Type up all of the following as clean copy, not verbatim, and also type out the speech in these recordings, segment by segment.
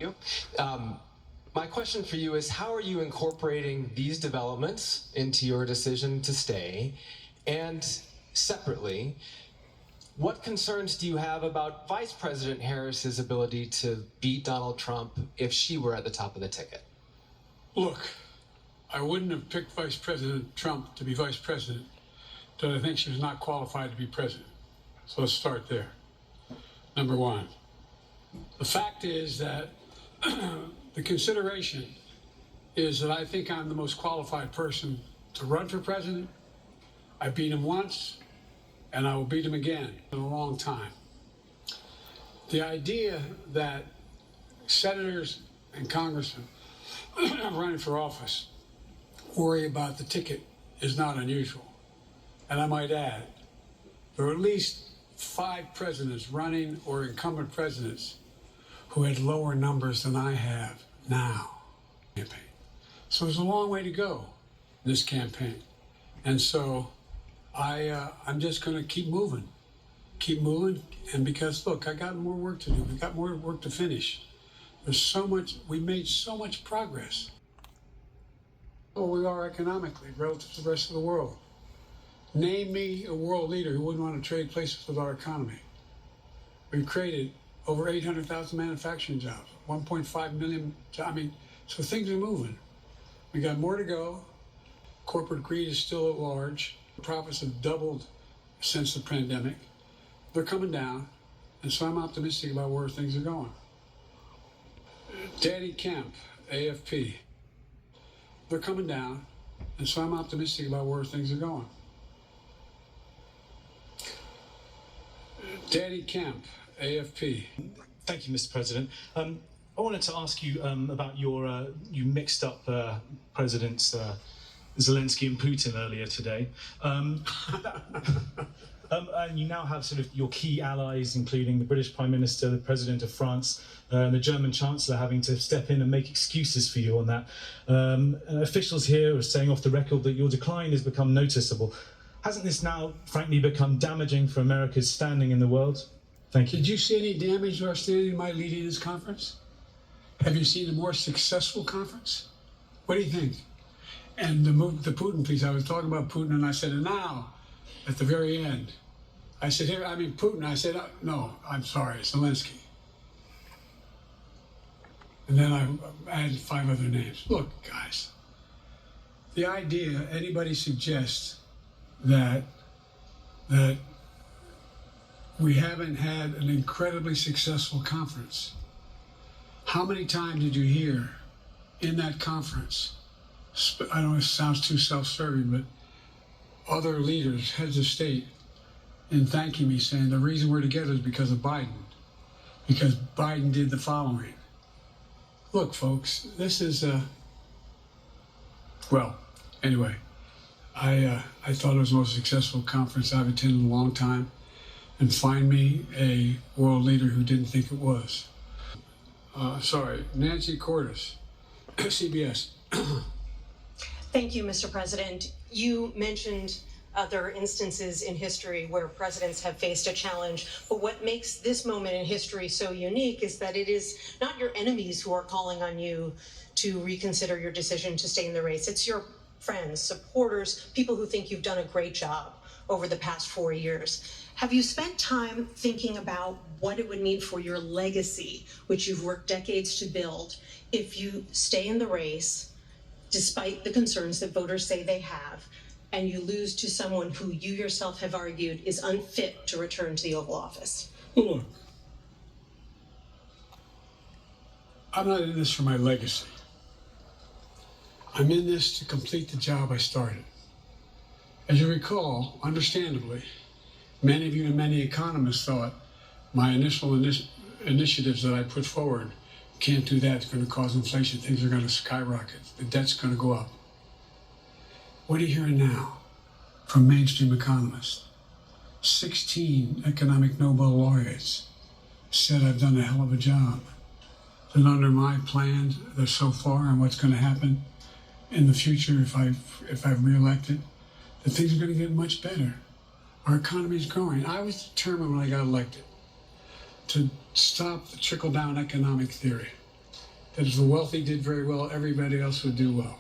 you. My question for you is, how are you incorporating these developments into your decision to stay? And separately, what concerns do you have about Vice President Harris's ability to beat Donald Trump if she were at the top of the ticket? Look, I wouldn't have picked Vice President Trump to be vice president because I think she was not qualified to be president. So let's start there. Number one, the fact is that the consideration is that I think I'm the most qualified person to run for president. I beat him once, and I will beat him again in a long time. The idea that senators and congressmen running for office worry about the ticket is not unusual. And I might add, there are at least 5 presidents running or incumbent presidents who had lower numbers than I have now. So there's a long way to go in this campaign. And so I'm just going to keep moving, and because, look, I got more work to do. We got more work to finish. There's so much, we made so much progress. Where we are economically relative to the rest of the world. Name me a world leader who wouldn't want to trade places with our economy. We've created over 800,000 manufacturing jobs, 1.5 million jobs. I mean, so things are moving. We got more to go. Corporate greed is still at large. Profits have doubled since the pandemic. They're coming down, and so I'm optimistic about where things are going. Danny Kemp, AFP. They're coming down, and so I'm optimistic about where things are going. Danny Kemp, AFP. Thank you, Mr. President. I wanted to ask you about your, you mixed up Presidents Zelensky and Putin earlier today. And you now have sort of your key allies, including the British Prime Minister, the President of France, and the German Chancellor having to step in and make excuses for you on that. Officials here are saying off the record that your decline has become noticeable. Hasn't this now, frankly, become damaging for America's standing in the world? Thank you. Did you see any damage to our standing by leading this conference? Have you seen a more successful conference? What do you think? And the Putin piece, I was talking about Putin, and I said, and now, at the very end, I said, here, I mean, Putin, I said, no, I'm sorry, Zelensky. And then I added 5 other names. Look, guys, the idea anybody suggests that we haven't had an incredibly successful conference. How many times did you hear in that conference, I don't know if it sounds too self-serving, but other leaders, heads of state, in thanking me, saying the reason we're together is because of Biden, because Biden did the following. Look, folks, this is, well, anyway, I thought it was the most successful conference I've attended in a long time, and find me a world leader who didn't think it was. Sorry, Nancy Cordes, CBS. Thank you, Mr. President. You mentioned other instances in history where presidents have faced a challenge, but what makes this moment in history so unique is that it is not your enemies who are calling on you to reconsider your decision to stay in the race. It's your friends, supporters, people who think you've done a great job over the past 4 years. Have you spent time thinking about what it would mean for your legacy, which you've worked decades to build, if you stay in the race, despite the concerns that voters say they have, and you lose to someone who you yourself have argued is unfit to return to the Oval Office? Look, I'm not in this for my legacy. I'm in this to complete the job I started. As you recall, understandably, many of you and many economists thought my initial initiatives that I put forward, can't do that, it's going to cause inflation, things are going to skyrocket, the debt's going to go up. What are you hearing now from mainstream economists? 16 economic Nobel laureates said I've done a hell of a job. That under my plan so far and what's going to happen in the future if I'm reelected, that things are going to get much better. Our economy is growing. I was determined when I got elected to stop the trickle-down economic theory. that if the wealthy did very well, everybody else would do well.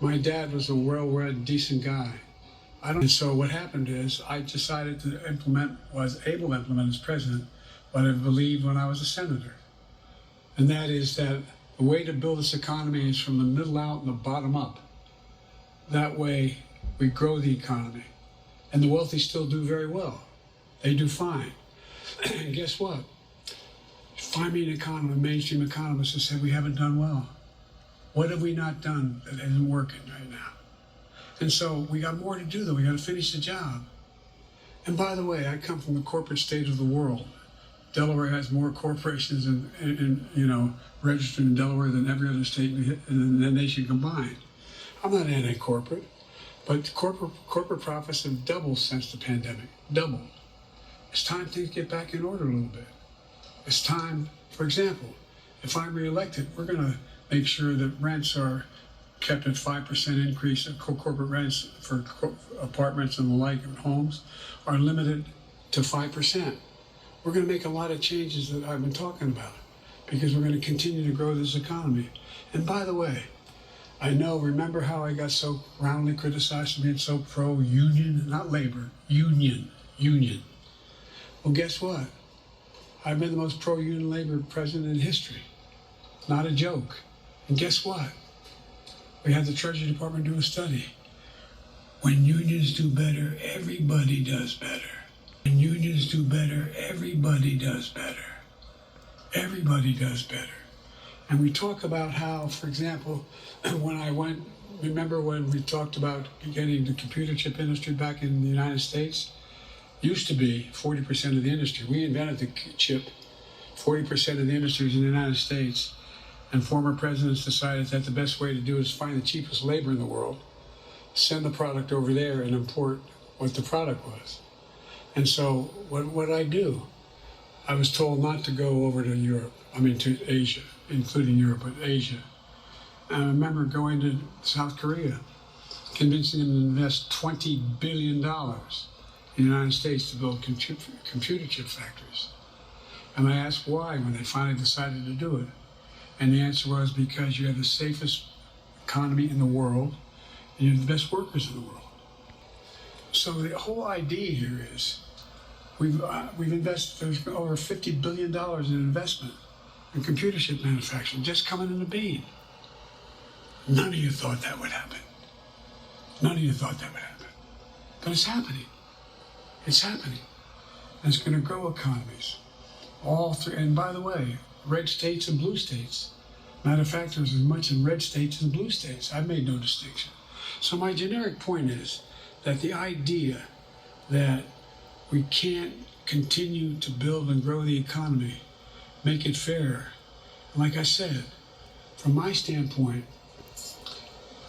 My dad was a well-read, decent guy. And so what happened is I decided to was able to implement as president what I believed when I was a senator. And that is that the way to build this economy is from the middle out and the bottom up. That way we grow the economy. And the wealthy still do very well. They do fine. And guess what? Find me an economist, a mainstream economist, who said we haven't done well. What have we not done that isn't working right now? And so we got more to do, though. We got to finish the job. And by the way, I come from the corporate state of the world. Delaware has more corporations registered in Delaware than every other state in the nation combined. I'm not anti-corporate, but corporate profits have doubled since the pandemic. Doubled. It's time things get back in order a little bit. It's time, for example, if I'm reelected, we're going to make sure that rents are kept at 5% increase of corporate rents for apartments and the like and homes are limited to 5%. We're going to make a lot of changes that I've been talking about because we're going to continue to grow this economy. And by the way, remember how I got so roundly criticized for being so pro-union, not labor, union. Well, guess what? I've been the most pro-union labor president in history. Not a joke. And guess what? We had the Treasury Department do a study. When unions do better, everybody does better. When unions do better, everybody does better. Everybody does better. And we talk about how, for example, remember when we talked about getting the computer chip industry back in the United States? Used to be 40% of the industry. We invented the chip. 40% of the industry is in the United States. And former presidents decided that the best way to do it is find the cheapest labor in the world, send the product over there and import what the product was. And so what did I do? I was told not to go over to to Asia, including Europe, but Asia. And I remember going to South Korea, convincing them to invest $20 billion in the United States to build computer chip factories. And I asked why when they finally decided to do it. And the answer was because you have the safest economy in the world and you have the best workers in the world. So the whole idea here is we've invested, there's over $50 billion in investment in computer chip manufacturing just coming in the bean. None of you thought that would happen. None of you thought that would happen. But it's happening. It's happening. And it's going to grow economies. All three, and by the way, red states and blue states. Matter of fact, there's as much in red states as blue states. I've made no distinction. So my generic point is that the idea that we can't continue to build and grow the economy, make it fair. Like I said, from my standpoint,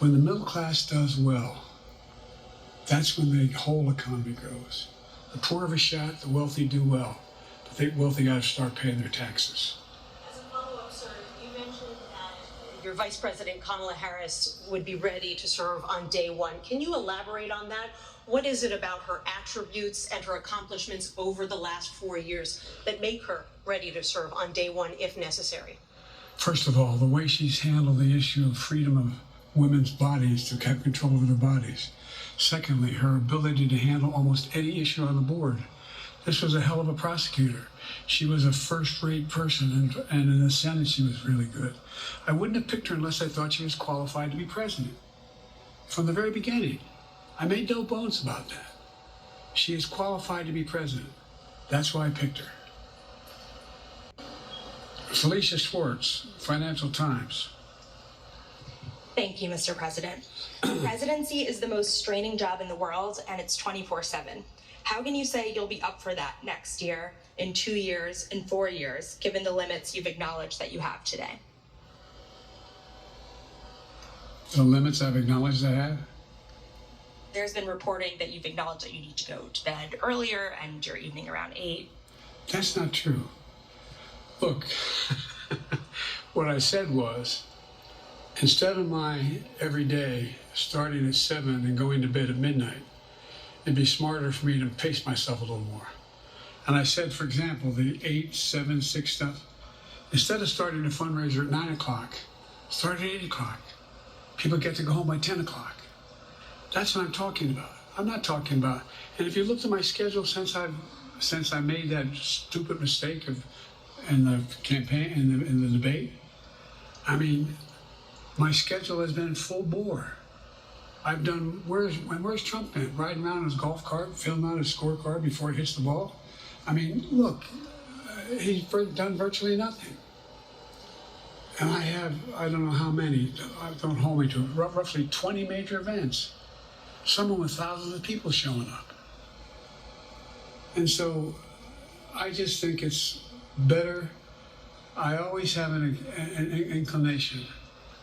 when the middle class does well, that's when the whole economy grows. The poor have a shot, the wealthy do well. But the wealthy got to start paying their taxes. As a follow-up, sir, you mentioned that your Vice President Kamala Harris would be ready to serve on day one. Can you elaborate on that? What is it about her attributes and her accomplishments over the last 4 years that make her ready to serve on day one if necessary? First of all, the way she's handled the issue of freedom of women's bodies to have control over their bodies. Secondly, her ability to handle almost any issue on the board. This was a hell of a prosecutor. She was a first-rate person, and in the Senate she was really good. I wouldn't have picked her unless I thought she was qualified to be president. From the very beginning, I made no bones about that. She is qualified to be president. That's why I picked her. Felicia Schwartz, Financial Times. Thank you, Mr. President. Presidency is the most straining job in the world, and it's 24/7. How can you say you'll be up for that next year, in 2 years, in 4 years, given the limits you've acknowledged that you have today? The limits I've acknowledged I have? There's been reporting that you've acknowledged that you need to go to bed earlier and your evening around 8. That's not true. Look, what I said was, instead of my every day starting at 7 and going to bed at midnight, it'd be smarter for me to pace myself a little more. And I said, for example, the 8, 7, 6 stuff, Instead of starting a fundraiser at 9 o'clock, start at 8 o'clock. People get to go home by 10 o'clock. That's what I'm talking about. I'm not talking about, and if you looked at my schedule since I made that stupid mistake in the campaign, in the debate, I mean, my schedule has been full bore. I've done, where's Trump been? Riding around in his golf cart, filling out his scorecard before he hits the ball? I mean, look, he's done virtually nothing. And I don't know how many, don't hold me to it, roughly 20 major events. Some with thousands of people showing up. And so I just think it's better. I always have an inclination,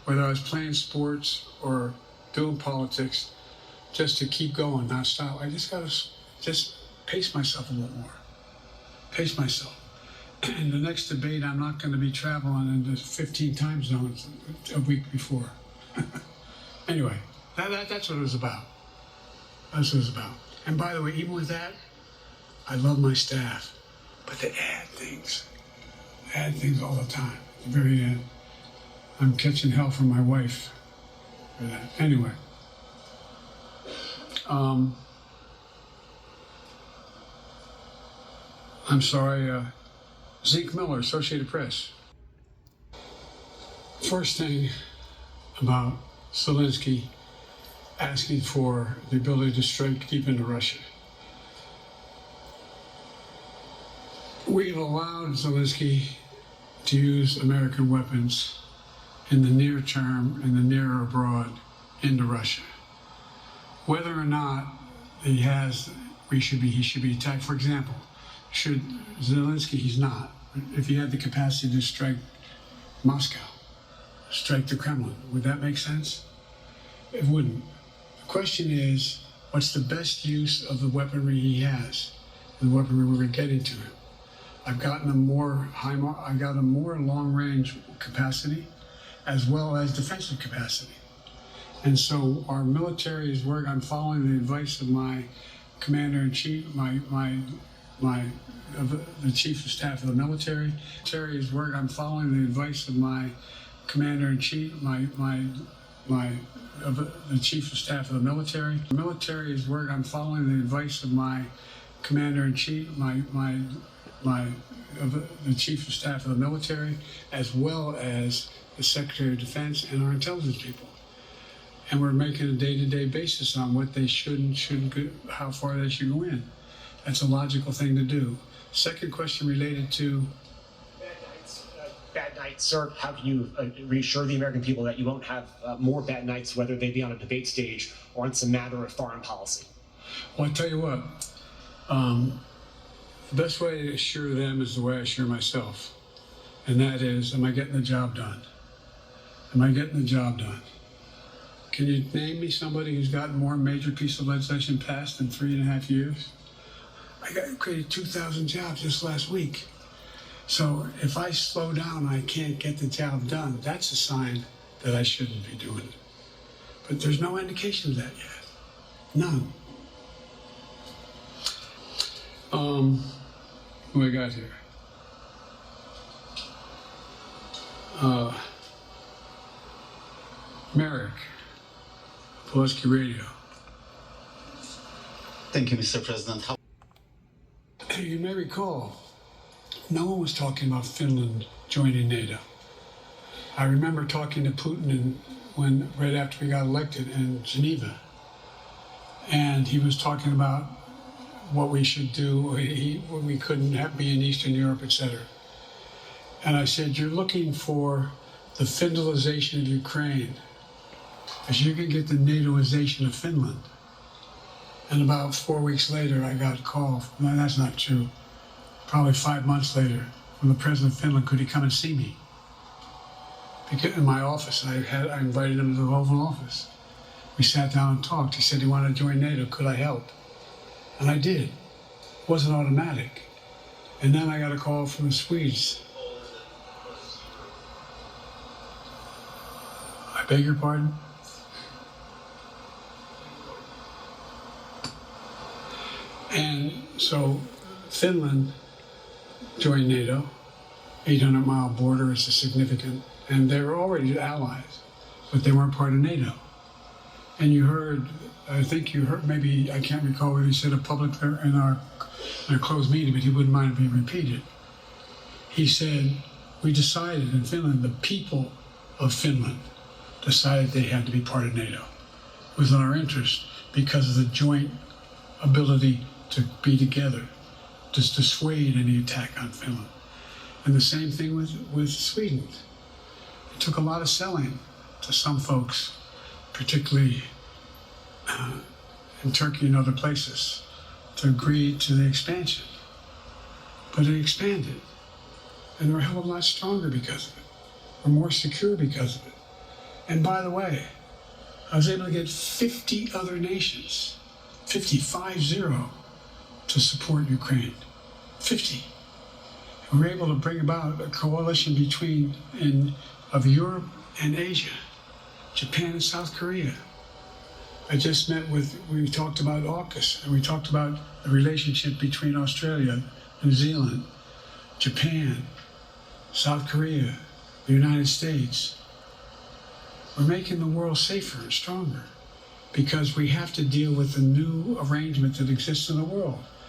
whether I was playing sports or doing politics, just to keep going, not stop. I just gotta just pace myself a little more. Pace myself. In the next debate, I'm not going to be traveling into 15 time zones a week before. Anyway, that's what it was about. That's what it was about. And by the way, even with that, I love my staff, but they add things all the time. At the very end, I'm catching hell from my wife for that. Anyway, I'm sorry, Zeke Miller, Associated Press. First thing about Zelensky asking for the ability to strike deep into Russia. We've allowed Zelensky to use American weapons in the near term, in the near or abroad, into Russia. Whether or not he should be attacked. For example, should Zelensky, he's not. If he had the capacity to strike Moscow, strike the Kremlin, would that make sense? It wouldn't. The question is, what's the best use of the weaponry he has, the weaponry we're getting to him? I've gotten a more long-range capacity, as well as defensive capacity. And so our military is working. I'm following the advice of my commander-in-chief, the chief of staff of the military. I'm following the advice of my commander-in-chief, the chief of staff of the military. The military is working. I'm following the advice of my commander-in-chief, the chief of staff of the military, as well as the Secretary of Defense and our intelligence people. And we're making a day-to-day basis on what they should and shouldn't go, how far they should go in. That's a logical thing to do. Second question related to bad nights, sir. How can you reassure the American people that you won't have more bad nights, whether they be on a debate stage or on some matter of foreign policy? Well, I tell you what, the best way to assure them is the way I assure myself. And that is, am I getting the job done? Am I getting the job done? Can you name me somebody who's gotten more major piece of legislation passed in 3.5 years? I created 2,000 jobs just last week. So if I slow down, I can't get the job done. That's a sign that I shouldn't be doing it. But there's no indication of that yet. None. Who I got here? Merrick, Pulaski Radio. Thank you, Mr. President. You may recall, no one was talking about Finland joining NATO. I remember talking to Putin right after we got elected in Geneva, and he was talking about what we should do. We couldn't be in Eastern Europe, etc. And I said, you're looking for the Finlandization of Ukraine, as you can get the NATOization of Finland. And about 4 weeks later, I got a call. No, that's not true. Probably 5 months later, from the president of Finland, could he come and see me? Because in my office, I invited him to the Oval Office. We sat down and talked. He said he wanted to join NATO. Could I help? And I did. It wasn't automatic. And then I got a call from the Swedes. I beg your pardon? And so Finland joined NATO, 800-mile border is a significant, and they were already allies, but they weren't part of NATO. And you heard, I think you heard, maybe, I can't recall what he said in public in our closed meeting, but he wouldn't mind it being repeated. He said, we decided in Finland, the people of Finland decided they had to be part of NATO. It was in our interest because of the joint ability to be together, to dissuade any attack on Finland. And the same thing with Sweden. It took a lot of selling to some folks, particularly in Turkey and other places, to agree to the expansion. But it expanded. And we're a hell of a lot stronger because of it. We're more secure because of it. And by the way, I was able to get 50 other nations, 50, to support Ukraine. 50. And we're able to bring about a coalition of Europe and Asia, Japan and South Korea. I just we talked about AUKUS, and we talked about the relationship between Australia, New Zealand, Japan, South Korea, the United States. We're making the world safer and stronger because we have to deal with the new arrangement that exists in the world.